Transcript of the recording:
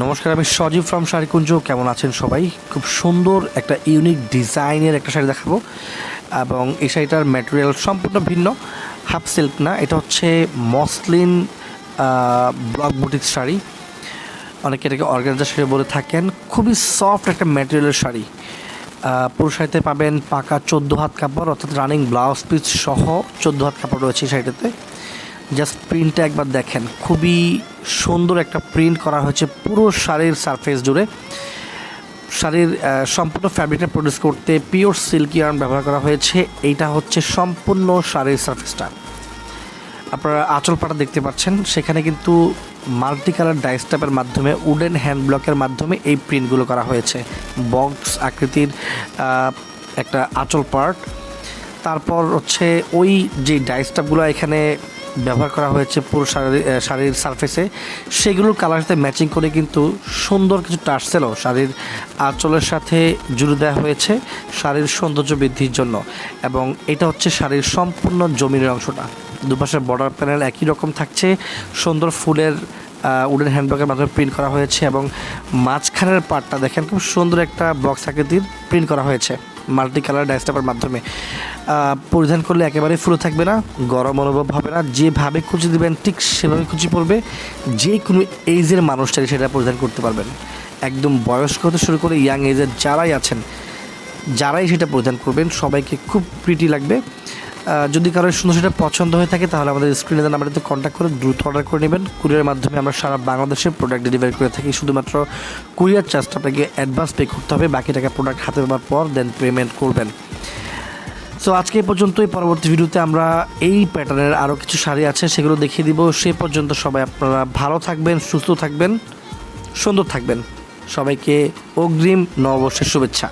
নমস্কার, আমি সজীব ফ্রম শাড়িকুঞ্জ। কেমন আছেন সবাই? খুব সুন্দর একটা ইউনিক ডিজাইনের একটা শাড়ি দেখাবো, এবং এই শাড়িটার ম্যাটেরিয়াল সম্পূর্ণ ভিন্ন। হাফ সিল্ক না, এটা হচ্ছে মসলিন ব্লক বুটিক শাড়ি। অনেকে এটাকে অর্গানজা শাড়ি বলে থাকেন। খুবই সফট একটা ম্যাটেরিয়ালের শাড়ি। পুরো শাড়িতে পাবেন পাকা 14 হাত কাপড়, অর্থাৎ রানিং ব্লাউজ পিস সহ 14 হাত কাপড় রয়েছে এই শাড়িটাতে। জাস্ট প্রিন্টটা একবার দেখেন, খুবই সুন্দর একটা প্রিন্ট করা হয়েছে পুরো শাড়ির সারফেস জুড়ে। শাড়ির সম্পূর্ণ ফ্যাব্রিকটা প্রডিউস করতে পিওর সিল্ক ইয়ার্ন ব্যবহার করা হয়েছে। এইটা হচ্ছে সম্পূর্ণ শাড়ির সারফেসটা। আপনারা আঁচল পাটা দেখতে পাচ্ছেন, সেখানে কিন্তু মাল্টি কালার ডাইস্টাপের মাধ্যমে উডেন হ্যান্ড ব্লকের মাধ্যমে এই প্রিন্টগুলো করা হয়েছে। বক্স আকৃতির একটা আঁচল পার্ট, তারপর হচ্ছে ওই যে ডাইস্টাপগুলো এখানে ব্যবহার করা হয়েছে পুরো শাড়ির সারফেসে, সেগুলোর কালার সাথে ম্যাচিং করে কিন্তু সুন্দর কিছু টার্সেলও শাড়ির আঁচলের সাথে জুড়ে দেওয়া হয়েছে শাড়ির সৌন্দর্য বৃদ্ধির জন্য। এবং এটা হচ্ছে শাড়ির সম্পূর্ণ জমিনের অংশটা। দুপাশের বর্ডার প্যানেল একই রকম থাকছে, সুন্দর ফুলের উডেন হ্যান্ডব্যাগের মাধ্যমে প্রিন্ট করা হয়েছে, এবং মাঝখানের পার্টটা দেখেন খুব সুন্দর একটা বক্স আকৃতির প্রিন্ট করা হয়েছে মাল্টি কালার ডাইস্টাপের মাধ্যমে। পরিধান করলে একেবারেই ফুলে থাকবে না, গরম অনুভব হবে না। যেভাবে কুচি দেবেন ঠিক সেভাবে কুচি পড়বে। যে কোনো এইজের মানুষটাই সেটা পরিধান করতে পারবেন। একদম বয়স্ক হতে শুরু করে ইয়াং এজের যারাই আছেন, যারাই সেটা পরিধান করবেন সবাইকে খুব প্রিটি লাগবে। যদি কারোর সুন্দর সেটা পছন্দ হয়ে থাকে তাহলে আমাদের স্ক্রিনে দেওয়া নাম্বারটিতে কন্ট্যাক্ট করে দ্রুত অর্ডার করে নেবেন। কুরিয়ারের মাধ্যমে আমরা সারা বাংলাদেশে প্রোডাক্ট ডেলিভারি করে থাকি। শুধুমাত্র কুরিয়ার চার্জটা আপনাকে অ্যাডভান্স পে করতে হবে, বাকি টাকা প্রোডাক্ট হাতে পাওয়ার পর দেন পেমেন্ট করবেন। সো আজকে এই পর্যন্তই। পরবর্তী ভিডিওতে আমরা এই প্যাটার্নের আরও কিছু শাড়ি আছে সেগুলো দেখিয়ে দিব। সে পর্যন্ত সবাই আপনারা ভালো থাকবেন, সুস্থ থাকবেন, সুন্দর থাকবেন। সবাইকে অগ্রিম নববর্ষের শুভেচ্ছা।